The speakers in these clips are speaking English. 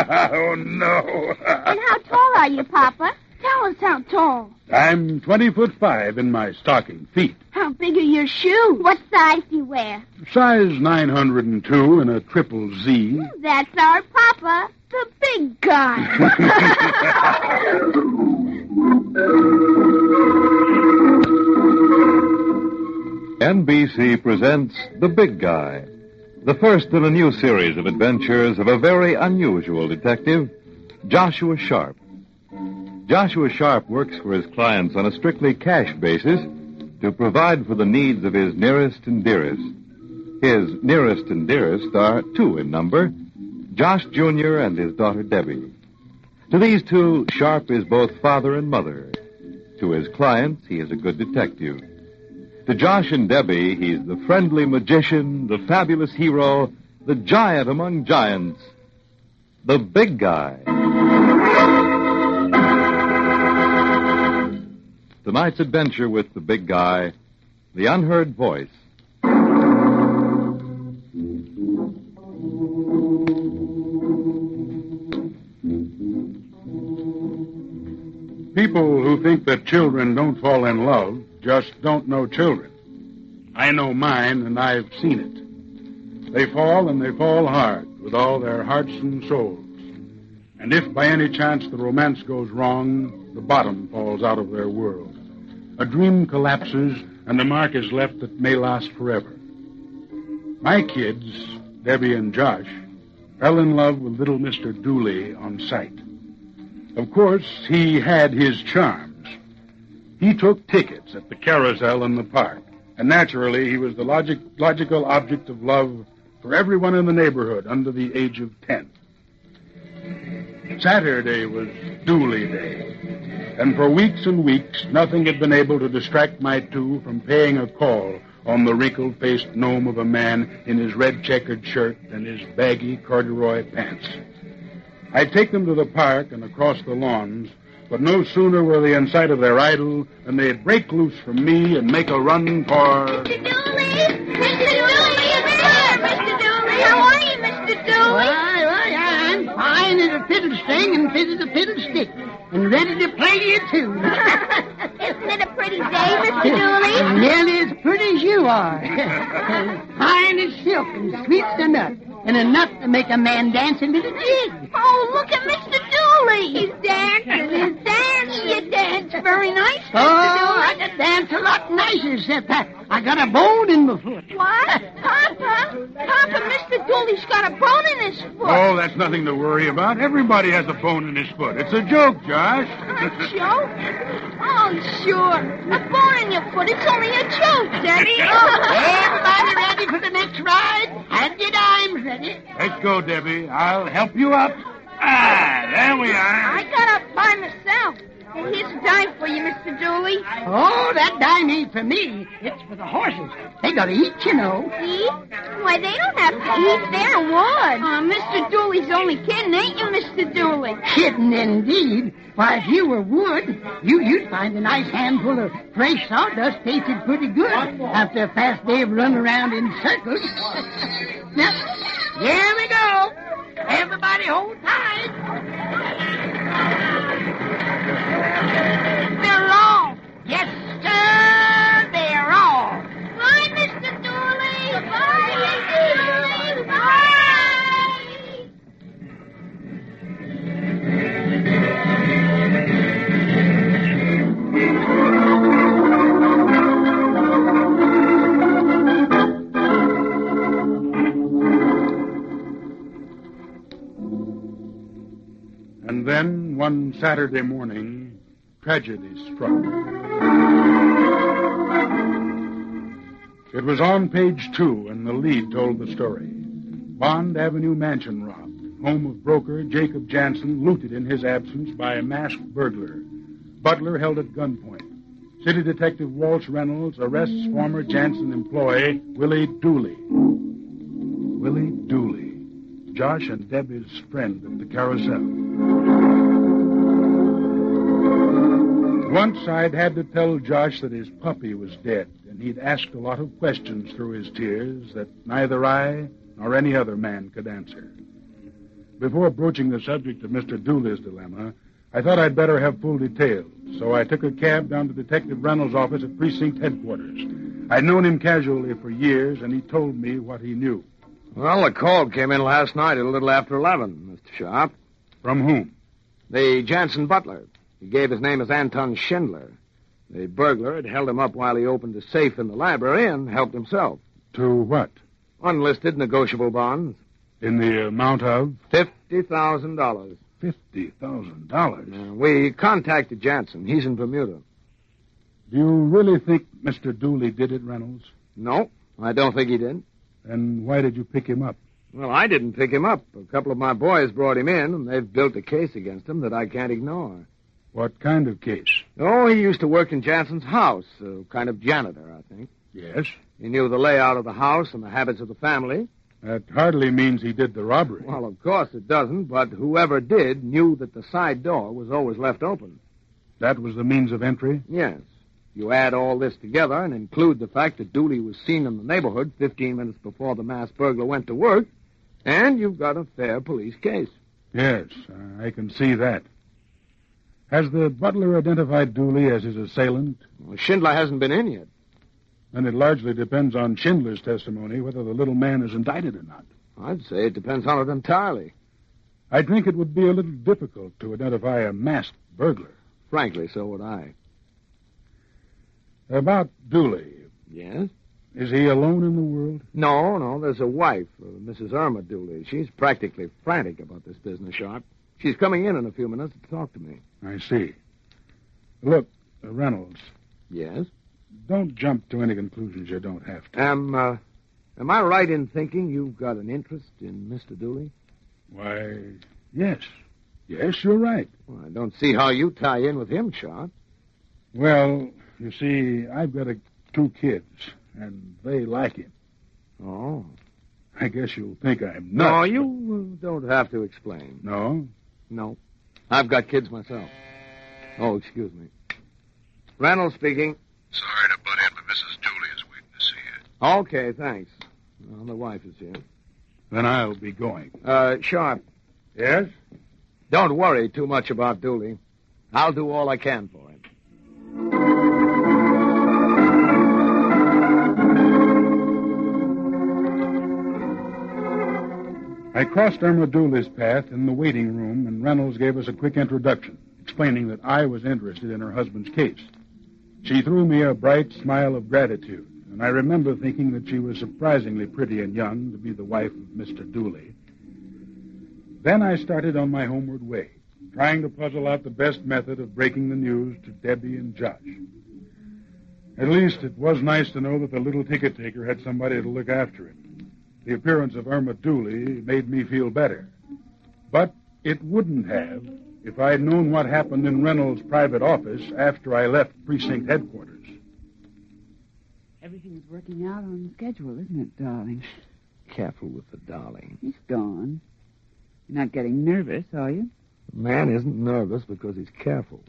Oh, no. And how tall are you, Papa? Tell us how tall. I'm 20'5" in my stocking feet. How big are your shoes? What size do you wear? Size 902 in a triple Z. That's our Papa, the big guy. NBC presents The Big Guy, the first in a new series of adventures of a very unusual detective, Joshua Sharp. Joshua Sharp works for his clients on a strictly cash basis to provide for the needs of his nearest and dearest. His nearest and dearest are two in number, Josh Jr. and his daughter Debbie. To these two, Sharp is both father and mother. To his clients, he is a good detective. To Josh and Debbie, he's the friendly magician, the fabulous hero, the giant among giants, the big guy. Tonight's adventure with the big guy, the Unheard Voice. People who think that children don't fall in love just don't know children. I know mine, and I've seen it. They fall, and they fall hard, with all their hearts and souls. And if by any chance the romance goes wrong, the bottom falls out of their world. A dream collapses, and a mark is left that may last forever. My kids, Debbie and Josh, fell in love with little Mr. Dooley on sight. Of course, he had his charms. He took tickets at the carousel in the park, and naturally he was the logical object of love for everyone in the neighborhood under the age of 10. Saturday was Dooley Day. And for weeks and weeks, nothing had been able to distract my two from paying a call on the wrinkled-faced gnome of a man in his red checkered shirt and his baggy corduroy pants. I'd take them to the park and across the lawns, but no sooner were they in sight of their idol than they'd break loose from me and make a run for... Mr. Dooley! Mr. Dooley is here! Mr. Dooley! How are you, Mr. Dooley? Why, I'm fine as a fiddle string and fit as a fiddle stick, and ready to play you too. Isn't it a pretty day, Mr. Dooley? Nearly as pretty as you are. Fine as silk and sweet as a nut, and enough to make a man dance into the jig. Oh, look at Mr. Dooley. He's dancing. He's dancing. You dance very nice, Mr. Oh, I Dooley. could dance a lot nicer, except I got a bone in my foot. What? Papa, Mr. Dooley's got a bone in his foot. Oh, that's nothing to worry about. Everybody has a bone in his foot. It's a joke, Josh. A joke? Oh, sure. A bone in your foot. It's only a joke, Daddy. Everybody ready for the next ride? Have your dimes ready. Let's go, Debbie. I'll help you up. Ah, there we are. I got up by myself. And here's a dime for you, Mr. Dooley. Oh, that dime ain't for me. It's for the horses. They gotta eat, you know. Eat? Why, they don't have to eat. They're wood. Mr. Dooley's only kidding, ain't you, Mr. Dooley? Kidding indeed. Why, if you were wood, you'd find a nice handful of fresh sawdust tasted pretty good after a fast day of running around in circles. Now, here we go. Everybody hold tight. They're off. Yes, sir, they're off. Bye, Mr. Dooley. Goodbye, Mr. Dooley. Goodbye. And then, one Saturday morning, tragedy struck. It was on page 2, and the lead told the story. Bond Avenue mansion robbed. Home of broker Jacob Jansen looted in his absence by a masked burglar. Butler held at gunpoint. City Detective Walsh Reynolds arrests former Jansen employee Willie Dooley. Willie Dooley, Josh and Debbie's friend at the carousel. Once I'd had to tell Josh that his puppy was dead, and he'd asked a lot of questions through his tears that neither I nor any other man could answer. Before broaching the subject of Mr. Dooley's dilemma, I thought I'd better have full details, so I took a cab down to Detective Reynolds' office at precinct headquarters. I'd known him casually for years, and he told me what he knew. Well, the call came in last night at a little after 11, Mr. Sharp. From whom? The Jansen butler. He gave his name as Anton Schindler. The burglar had held him up while he opened a safe in the library and helped himself. To what? Unlisted negotiable bonds. In the amount of? $50,000. $50,000? We contacted Jansen. He's in Bermuda. Do you really think Mr. Dooley did it, Reynolds? No, I don't think he did. Then why did you pick him up? Well, I didn't pick him up. A couple of my boys brought him in, and they've built a case against him that I can't ignore. What kind of case? Oh, he used to work in Jansen's house, a kind of janitor, I think. Yes? He knew the layout of the house and the habits of the family. That hardly means he did the robbery. Well, of course it doesn't, but whoever did knew that the side door was always left open. That was the means of entry? Yes. You add all this together and include the fact that Dooley was seen in the neighborhood 15 minutes before the masked burglar went to work, and you've got a fair police case. Yes, I can see that. Has the butler identified Dooley as his assailant? Well, Schindler hasn't been in yet. Then it largely depends on Schindler's testimony whether the little man is indicted or not. I'd say it depends on it entirely. I think it would be a little difficult to identify a masked burglar. Frankly, so would I. About Dooley. Yes? Is he alone in the world? No, there's a wife, Mrs. Irma Dooley. She's practically frantic about this business, Sharp. She's coming in a few minutes to talk to me. I see. Look, Reynolds. Yes? Don't jump to any conclusions you don't have to. Am I right in thinking you've got an interest in Mr. Dooley? Why, yes. Yes, you're right. Well, I don't see how you tie in with him, Sharp. Well, you see, I've got 2 kids, and they like him. Oh. I guess you'll think I'm nuts. No, you don't have to explain. No? No. I've got kids myself. Oh, excuse me. Reynolds speaking. Sorry to butt in, but Mrs. Dooley is waiting to see you. Okay, thanks. Well, the wife is here. Then I'll be going. Sharp. Yes? Don't worry too much about Dooley. I'll do all I can for him. I crossed Irma Dooley's path in the waiting room, and Reynolds gave us a quick introduction, explaining that I was interested in her husband's case. She threw me a bright smile of gratitude, and I remember thinking that she was surprisingly pretty and young to be the wife of Mr. Dooley. Then I started on my homeward way, trying to puzzle out the best method of breaking the news to Debbie and Josh. At least it was nice to know that the little ticket taker had somebody to look after him. The appearance of Irma Dooley made me feel better. But it wouldn't have if I'd known what happened in Reynolds' private office after I left precinct headquarters. Everything's working out on schedule, isn't it, darling? Careful with the darling. He's gone. You're not getting nervous, are you? A man isn't nervous because he's careful.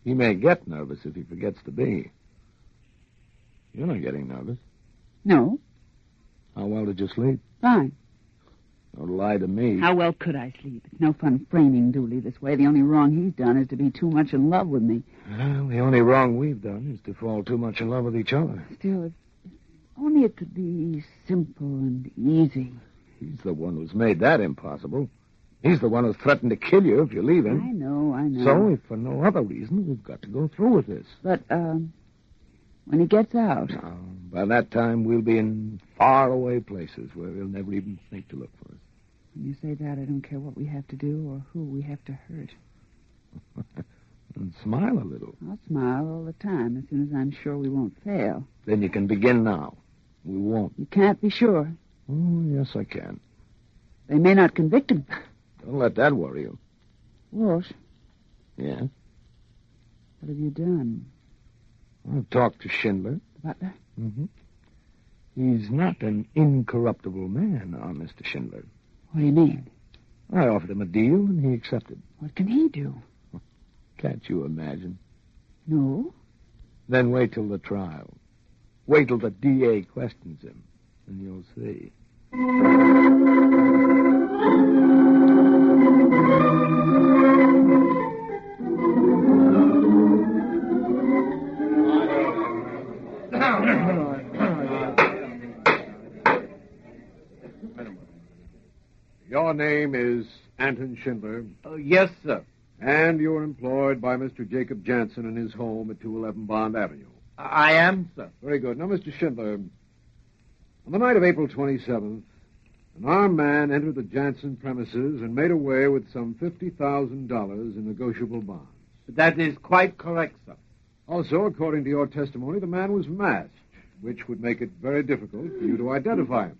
He may get nervous if he forgets to be. You're not getting nervous. No. How well did you sleep? Fine. Don't lie to me. How well could I sleep? It's no fun framing Dooley this way. The only wrong he's done is to be too much in love with me. Well, the only wrong we've done is to fall too much in love with each other. Still, if only it could be simple and easy. He's the one who's made that impossible. He's the one who's threatened to kill you if you leave him. I know. So, if for no other reason, we've got to go through with this. But, when he gets out... By that time, we'll be in faraway places where he'll never even think to look for us. When you say that, I don't care what we have to do or who we have to hurt. And smile a little. I'll smile all the time as soon as I'm sure we won't fail. Then you can begin now. We won't. You can't be sure. Oh, yes, I can. They may not convict him. Don't let that worry you. Walsh. Yes? What have you done? I've talked to Schindler. The butler? Mm-hmm. He's not an incorruptible man, our Mr. Schindler. What do you mean? I offered him a deal, and he accepted. What can he do? Can't you imagine? No. Then wait till the trial. Wait till the DA questions him, and you'll see. Your name is Anton Schindler, Yes, sir. and you're employed by Mr. Jacob Jansen in his home at 211 Bond Avenue. I am, sir. Very good. Now, Mr. Schindler, on the night of April 27th, an armed man entered the Jansen premises and made away with some $50,000 in negotiable bonds. That is quite correct, sir. Also, according to your testimony, the man was masked, which would make it very difficult for you to identify him.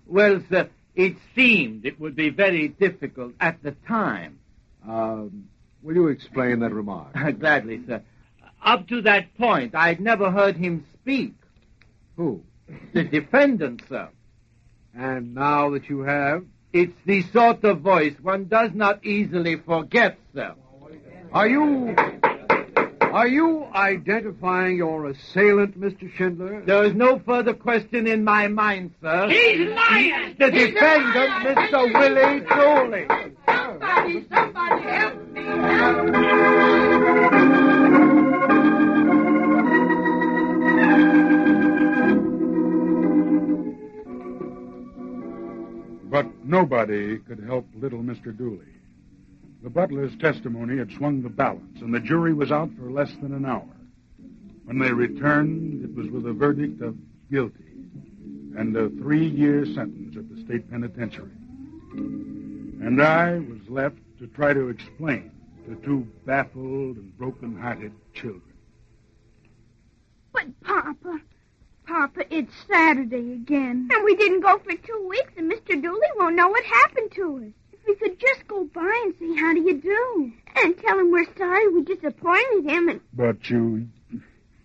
Well, sir, it seemed it would be very difficult at the time. Will you explain that remark? Gladly, sir. Up to that point, I'd never heard him speak. Who? The defendant, sir. And now that you have? It's the sort of voice one does not easily forget, sir. Are you identifying your assailant, Mr. Schindler? There is no further question in my mind, sir. He's lying! The defendant, Mr. Willie Dooley. Somebody help me! But nobody could help little Mr. Dooley. The butler's testimony had swung the balance, and the jury was out for less than an hour. When they returned, it was with a verdict of guilty and a 3-year sentence at the state penitentiary. And I was left to try to explain to 2 baffled and broken-hearted children. But, Papa, it's Saturday again. And we didn't go for 2 weeks, and Mr. Dooley won't know what happened to us. If we could just go by and say, how do you do? And tell him we're sorry we disappointed him and... But you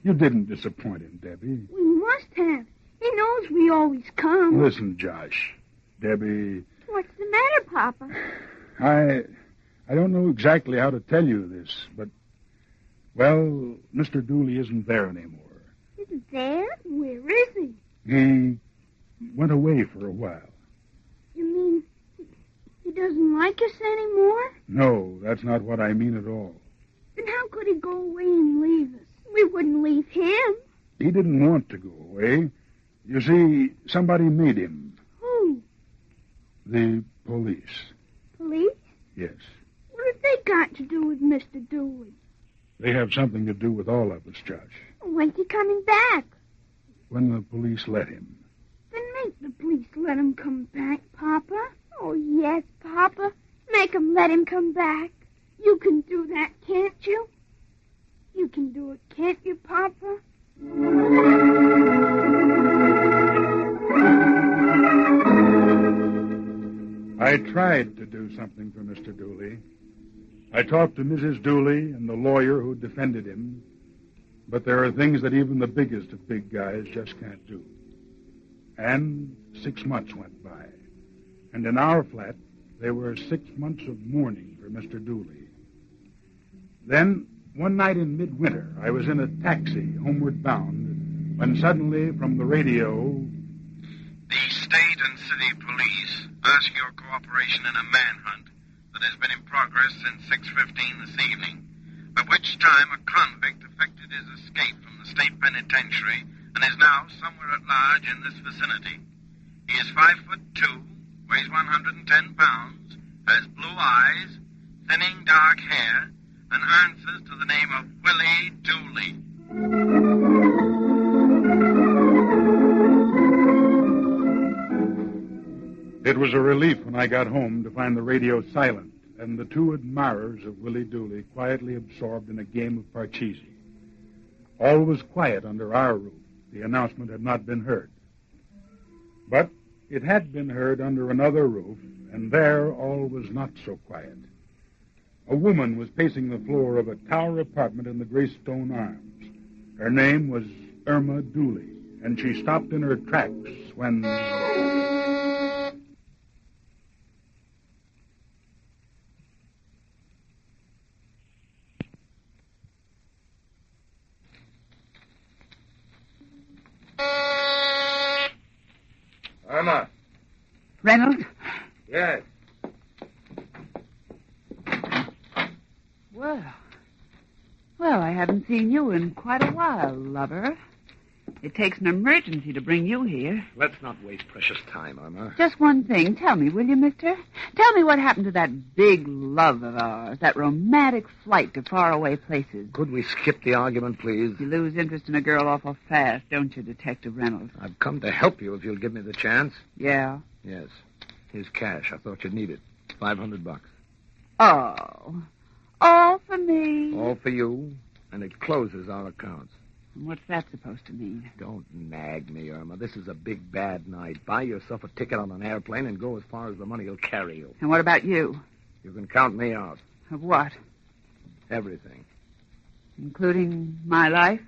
didn't disappoint him, Debbie. We must have. He knows we always come. Listen, Josh. Debbie... What's the matter, Papa? I don't know exactly how to tell you this, but... Well, Mr. Dooley isn't there anymore. Isn't there? Where is he? He went away for a while. You mean he doesn't like us anymore? No, that's not what I mean at all. Then how could he go away and leave us? We wouldn't leave him. He didn't want to go away. You see, somebody made him. Who? The police. Police? Yes. What have they got to do with Mr. Dooley? They have something to do with all of us, Josh. When's he coming back? When the police let him. Then make the police let him come back, Papa. Oh, yes, Papa. Make 'em let him come back. You can do that, can't you? You can do it, can't you, Papa? I tried to do something for Mr. Dooley. I talked to Mrs. Dooley and the lawyer who defended him, but there are things that even the biggest of big guys just can't do. And 6 months went by, and in our flat, there were 6 months of mourning for Mr. Dooley. Then, one night in midwinter, I was in a taxi, homeward bound, when suddenly, from the radio... The state and city police ask your cooperation in a manhunt that has been in progress since 6:15 this evening, by which time a convict effected his escape from the state penitentiary and is now somewhere at large in this vicinity. He is 5'2", weighs 110 pounds, has blue eyes, thinning dark hair, and answers to the name of Willie Dooley. It was a relief when I got home to find the radio silent and the 2 admirers of Willie Dooley quietly absorbed in a game of parcheesi. All was quiet under our roof. The announcement had not been heard. But it had been heard under another roof, and there all was not so quiet. A woman was pacing the floor of a tower apartment in the Greystone Arms. Her name was Irma Dooley, and she stopped in her tracks when... Irma. Reynolds? Yes. Well, I haven't seen you in quite a while, lover. It takes an emergency to bring you here. Let's not waste precious time, Irma. Just one thing. Tell me, will you, mister? Tell me what happened to that big love of ours, that romantic flight to faraway places. Could we skip the argument, please? You lose interest in a girl awful fast, don't you, Detective Reynolds? I've come to help you if you'll give me the chance. Yeah? Yes. Here's cash. I thought you'd need it. $500. Oh. All for me. All for you, and it closes our accounts. What's that supposed to mean? Don't nag me, Irma. This is a big, bad night. Buy yourself a ticket on an airplane and go as far as the money will carry you. And what about you? You can count me out. Of what? Everything. Including my life?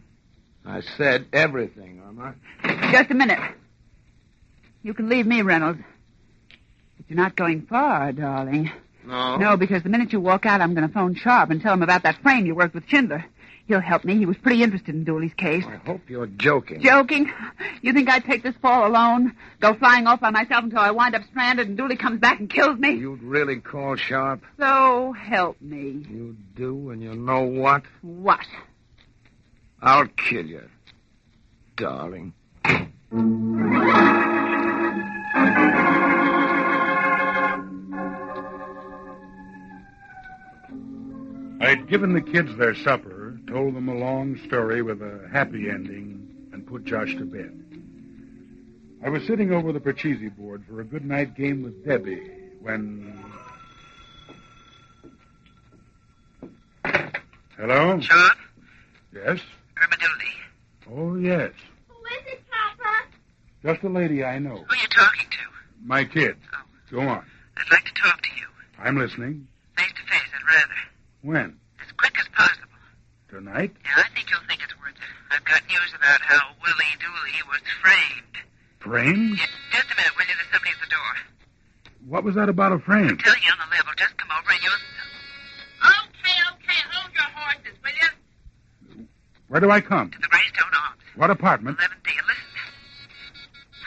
I said everything, Irma. Just a minute. You can leave me, Reynolds. But you're not going far, darling. No? No, because the minute you walk out, I'm going to phone Sharp and tell him about that frame you worked with Schindler. He'll help me. He was pretty interested in Dooley's case. I hope you're joking. Joking? You think I'd take this fall alone? Go flying off by myself until I wind up stranded and Dooley comes back and kills me? You'd really call Sharp? So help me. You do, and you know what? What? I'll kill you, darling. I'd given the kids their supper, told them a long story with a happy ending, and put Josh to bed. I was sitting over the Pachisi board for a good night game with Debbie when... Hello? Sean? Yes? Irma Dooley. Oh, yes. Who is it, Papa? Just a lady I know. Who are you talking to? My kids. Oh. Go on. I'd like to talk to you. I'm listening. Face to face, I'd rather. When? As quick as possible. Tonight? Yeah, I think you'll think it's worth it. I've got news about how Willie Dooley was framed. Framed? Yeah, just a minute, will you? There's somebody at the door. What was that about a frame? I'll tell you on the level. Just come over and you'll... Okay. Hold your horses, will you? Where do I come? To the Greystone Arms. What apartment? 11D. Listen.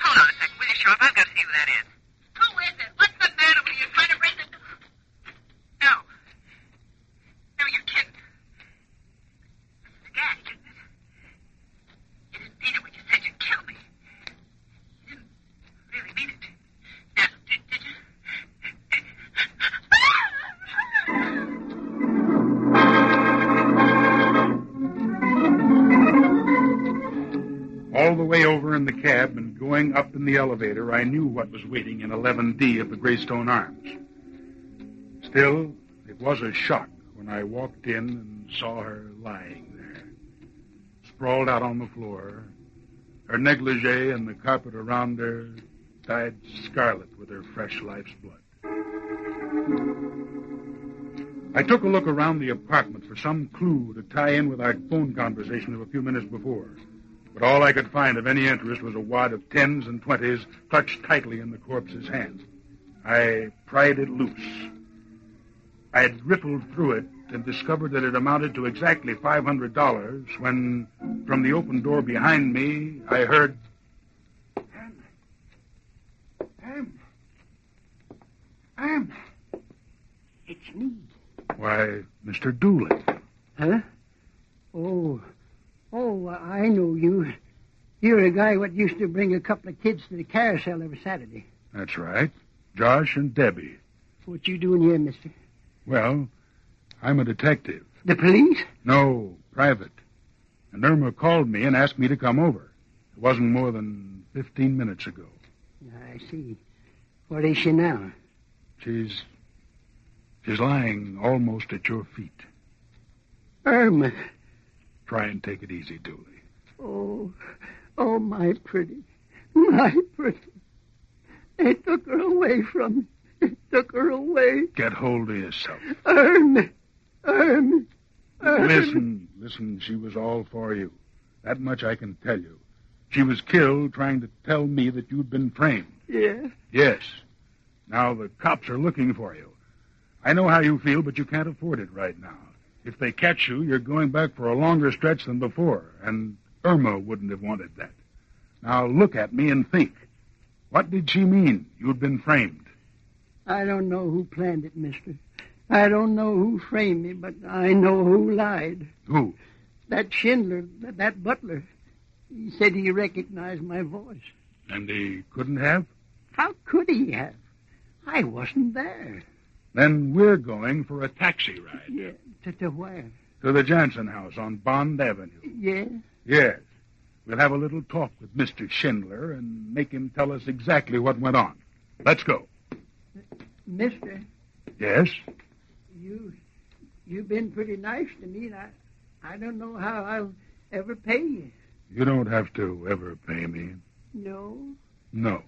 Hold on a second, will you, Sharp? I've got to see who that is. Who is it? What's the matter with you? You're trying to break the... No. No, you're kidding. This is a gag, isn't it? You didn't mean it when you said you'd kill me. You didn't really mean it. Now, did you? All the way over in the cab and going up in the elevator, I knew what was waiting in 11D of the Greystone Arms. Still, it was a shock when I walked in and saw her lying there, sprawled out on the floor, her negligee and the carpet around her dyed scarlet with her fresh life's blood. I took a look around the apartment for some clue to tie in with our phone conversation of a few minutes before. But all I could find of any interest was a wad of 10s and 20s clutched tightly in the corpse's hand. I pried it loose. I had riffled through it and discovered that it amounted to exactly $500 when, from the open door behind me, I heard... Irma. It's me. Why, Mr. Dooley. Huh? Oh, I know you. You're a guy what used to bring a couple of kids to the carousel every Saturday. That's right. Josh and Debbie. What you doing here, mister? Well, I'm a detective. The police? No, private. And Irma called me and asked me to come over. It wasn't more than 15 minutes ago. I see. Where is she now? She's lying almost at your feet. Irma. Try and take it easy, Dooley. Oh, my pretty. My pretty. They took her away from me. They took her away. Get hold of yourself. Irma. Listen, she was all for you. That much I can tell you. She was killed trying to tell me that you'd been framed. Yeah? Yes. Now the cops are looking for you. I know how you feel, but you can't afford it right now. If they catch you, you're going back for a longer stretch than before, and Irma wouldn't have wanted that. Now look at me and think. What did she mean, you'd been framed? I don't know who planned it, mister. I don't know who framed me, but I know who lied. Who? That Schindler, that butler. He said he recognized my voice. And he couldn't have? How could he have? I wasn't there. Then we're going for a taxi ride. Yeah, to where? To the Jansen house on Bond Avenue. Yeah? Yes. We'll have a little talk with Mr. Schindler and make him tell us exactly what went on. Let's go. Mister, Yes? you've been pretty nice to me, and I don't know how I'll ever pay you. You don't have to ever pay me. No? No.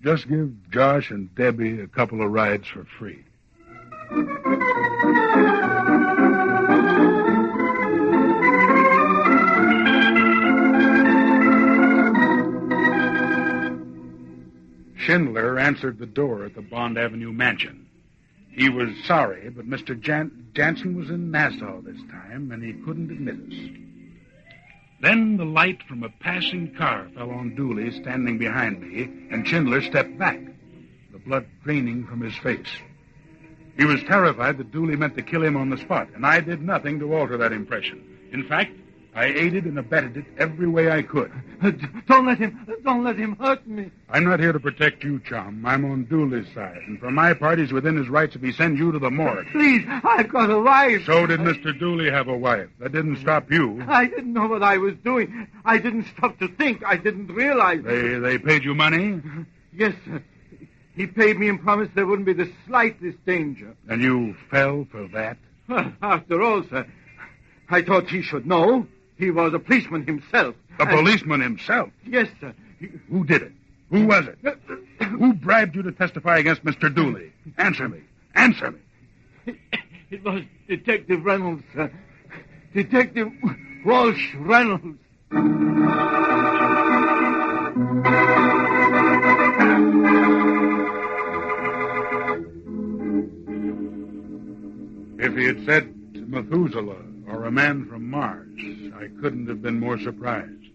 Just give Josh and Debbie a couple of rides for free. Schindler answered the door at the Bond Avenue mansion. He was sorry, but Mr. Jansen was in Nassau this time, and he couldn't admit us. Then the light from a passing car fell on Dooley standing behind me, and Schindler stepped back, the blood draining from his face. He was terrified that Dooley meant to kill him on the spot, and I did nothing to alter that impression. In fact, I aided and abetted it every way I could. Don't let him hurt me. I'm not here to protect you, chum. I'm on Dooley's side, and for my part, he's within his rights if he sends you to the morgue. Please, I've got a wife. So did Mr. Dooley have a wife. That didn't stop you. I didn't know what I was doing. I didn't stop to think. I didn't realize. They paid you money? Yes, sir. He paid me and promised there wouldn't be the slightest danger. And you fell for that? Well, after all, sir, I thought he should know. He was a policeman himself. A policeman himself? Yes, sir. Who did it? Who was it? Who bribed you to testify against Mr. Dooley? Answer me. Answer me. It was Detective Reynolds, sir. Detective Walsh Reynolds. If he had said Methuselah or a man from Mars, I couldn't have been more surprised.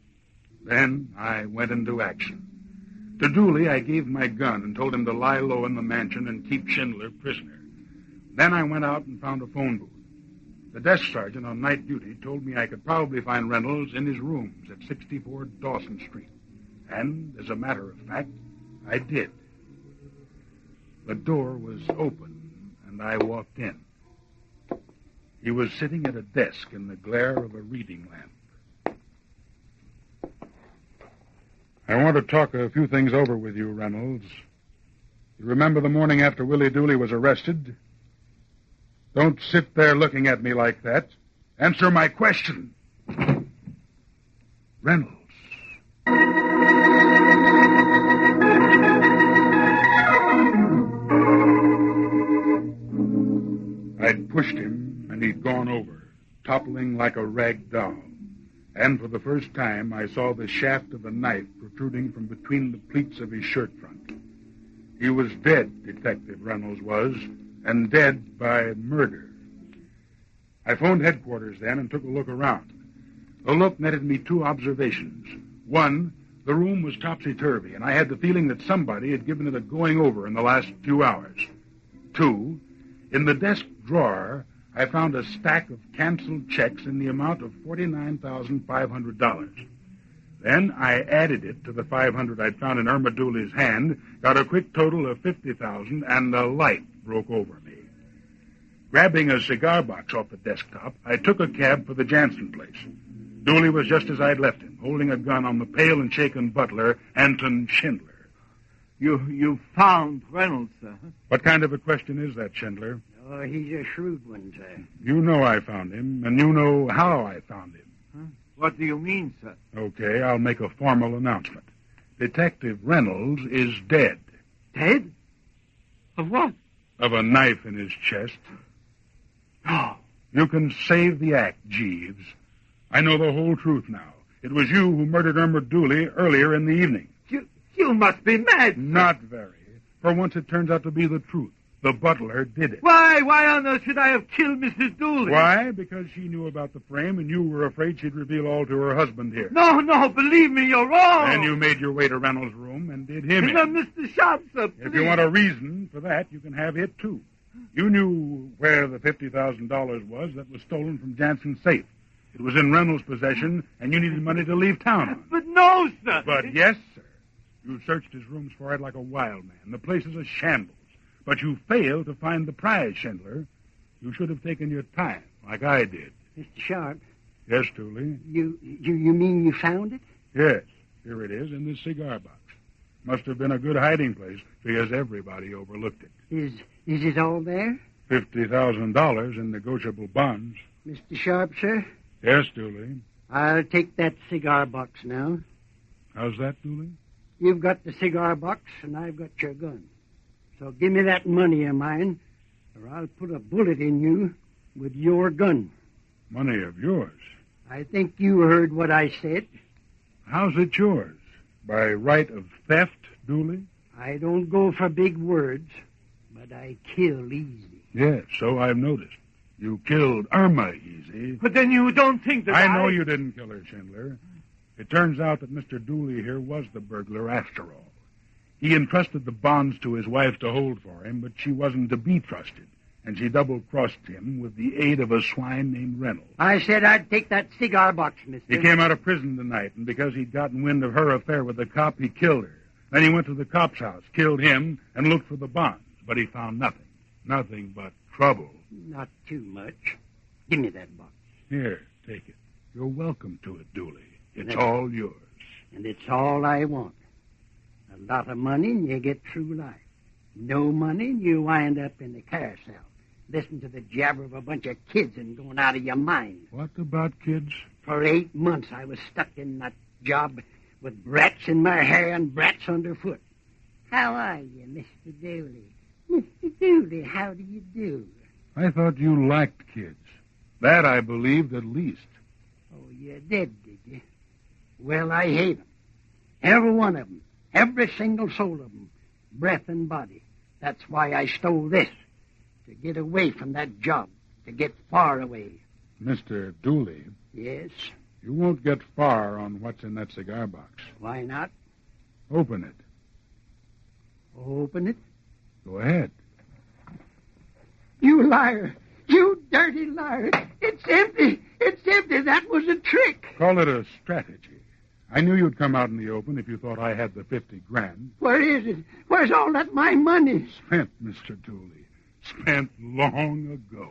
Then I went into action. To Dooley, I gave my gun and told him to lie low in the mansion and keep Schindler prisoner. Then I went out and found a phone booth. The desk sergeant on night duty told me I could probably find Reynolds in his rooms at 64 Dawson Street. And, as a matter of fact, I did. The door was open, and I walked in. He was sitting at a desk in the glare of a reading lamp. I want to talk a few things over with you, Reynolds. You remember the morning after Willie Dooley was arrested? Don't sit there looking at me like that. Answer my question. Reynolds. I'd pushed him, and he'd gone over, toppling like a rag doll. And for the first time, I saw the shaft of a knife protruding from between the pleats of his shirt front. He was dead, Detective Reynolds was, and dead by murder. I phoned headquarters then and took a look around. The look netted me two observations. One, the room was topsy-turvy, and I had the feeling that somebody had given it a going-over in the last few hours. Two, in the desk drawer, I found a stack of canceled checks in the amount of $49,500. Then I added it to the $500 I'd found in Irma Dooley's hand, got a quick total of $50,000, and the light broke over me. Grabbing a cigar box off the desktop, I took a cab for the Jansen place. Dooley was just as I'd left him, holding a gun on the pale and shaken butler, Anton Schindler. You found Reynolds, sir? What kind of a question is that, Schindler? Oh, he's a shrewd one, sir. You know I found him, and you know how I found him. Huh? What do you mean, sir? Okay, I'll make a formal announcement. Detective Reynolds is dead. Dead? Of what? Of a knife in his chest. No. You can save the act, Jeeves. I know the whole truth now. It was you who murdered Irma Dooley earlier in the evening. You must be mad. Not very. For once it turns out to be the truth. The butler did it. Why on earth should I have killed Mrs. Dooley? Why? Because she knew about the frame, and you were afraid she'd reveal all to her husband here. No, believe me, you're wrong. And you made your way to Reynolds' room and did him in. Mr. Sharp, sir, please. If you want a reason for that, you can have it, too. You knew where the $50,000 was that was stolen from Jansen's safe. It was in Reynolds' possession, and you needed money to leave town on. But no, sir. But yes, sir. You searched his rooms for it like a wild man. The place is a shambles. But you failed to find the prize, Schindler. You should have taken your time, like I did. Mr. Sharp. Yes, Dooley? You mean you found it? Yes. Here it is in this cigar box. Must have been a good hiding place because everybody overlooked it. Is it all there? $50,000 in negotiable bonds. Mr. Sharp, sir? Yes, Dooley. I'll take that cigar box now. How's that, Dooley? You've got the cigar box, and I've got your gun. So give me that money of mine, or I'll put a bullet in you with your gun. Money of yours? I think you heard what I said. How's it yours? By right of theft, Dooley? I don't go for big words, but I kill easy. Yes, so I've noticed. You killed Irma easy. But then you don't think that I know you didn't kill her, Schindler. It turns out that Mr. Dooley here was the burglar after all. He entrusted the bonds to his wife to hold for him, but she wasn't to be trusted, and she double-crossed him with the aid of a swine named Reynolds. I said I'd take that cigar box, mister. He came out of prison tonight, and because he'd gotten wind of her affair with the cop, he killed her. Then he went to the cop's house, killed him, and looked for the bonds, but he found nothing. Nothing but trouble. Not too much. Give me that box. Here, take it. You're welcome to it, Dooley. It's all yours. And it's all I want. A lot of money and you get through life. No money and you wind up in the carousel. Listen to the jabber of a bunch of kids and going out of your mind. What about kids? For 8 months I was stuck in that job with brats in my hair and brats underfoot. How are you, Mr. Dooley? Mr. Dooley, how do you do? I thought you liked kids. That I believed at least. Oh, you did you? Well, I hate them. Every one of them. Every single soul of them. Breath and body. That's why I stole this. To get away from that job. To get far away. Mr. Dooley. Yes? You won't get far on what's in that cigar box. Why not? Open it. Open it? Go ahead. You liar. You dirty liar. It's empty. It's empty. That was a trick. Call it a strategy. I knew you'd come out in the open if you thought I had the $50,000. Where is it? Where's all that my money? Spent, Mr. Dooley. Spent long ago.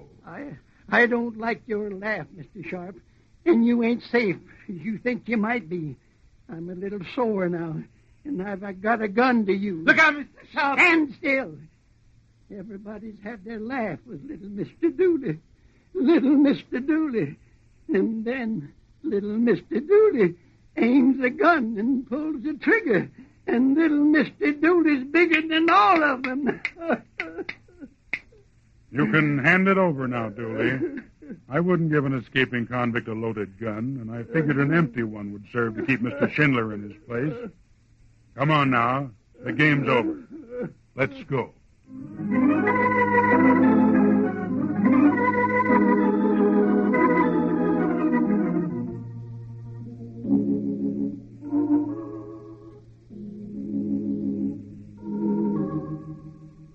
I don't like your laugh, Mr. Sharp. And you ain't safe. You think you might be. I'm a little sore now. And I've got a gun to use. Look out, Mr. Sharp. Stand still. Everybody's had their laugh with little Mr. Dooley. Little Mr. Dooley. And then little Mr. Dooley aims a gun and pulls the trigger. And little Mr. Dooley's bigger than all of them. You can hand it over now, Dooley. I wouldn't give an escaping convict a loaded gun, and I figured an empty one would serve to keep Mr. Schindler in his place. Come on now. The game's over. Let's go.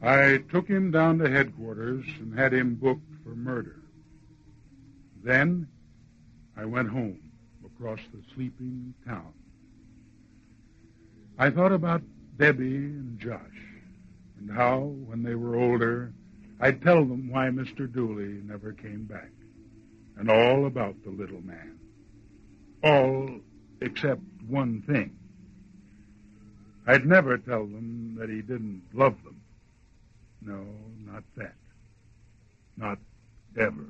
I took him down to headquarters and had him booked for murder. Then I went home across the sleeping town. I thought about Debbie and Josh and how, when they were older, I'd tell them why Mr. Dooley never came back, and all about the little man. All except one thing. I'd never tell them that he didn't love them. No, not that. Not ever.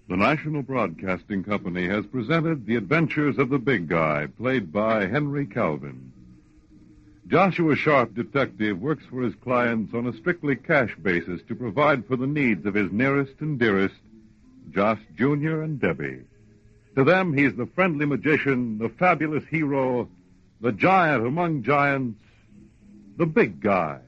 The National Broadcasting Company has presented The Adventures of the Big Guy, played by Henry Calvin. Joshua Sharp, detective, works for his clients on a strictly cash basis to provide for the needs of his nearest and dearest, Josh Jr. and Debbie. To them, he's the friendly magician, the fabulous hero, the giant among giants, the Big Guy.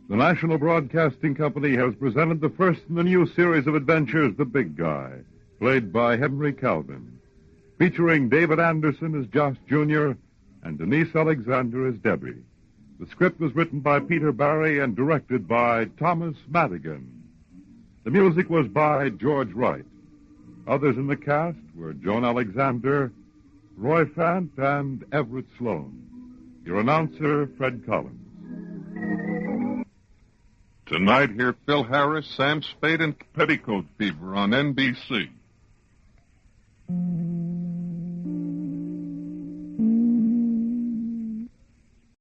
The National Broadcasting Company has presented the first in the new series of adventures, The Big Guy, played by Henry Calvin, featuring David Anderson as Josh Jr. and Denise Alexander as Debbie. The script was written by Peter Barry and directed by Thomas Madigan. The music was by George Wright. Others in the cast were Joan Alexander, Roy Fant, and Everett Sloan. Your announcer, Fred Collins. Tonight, hear Phil Harris, Sam Spade, and Petticoat Fever on NBC.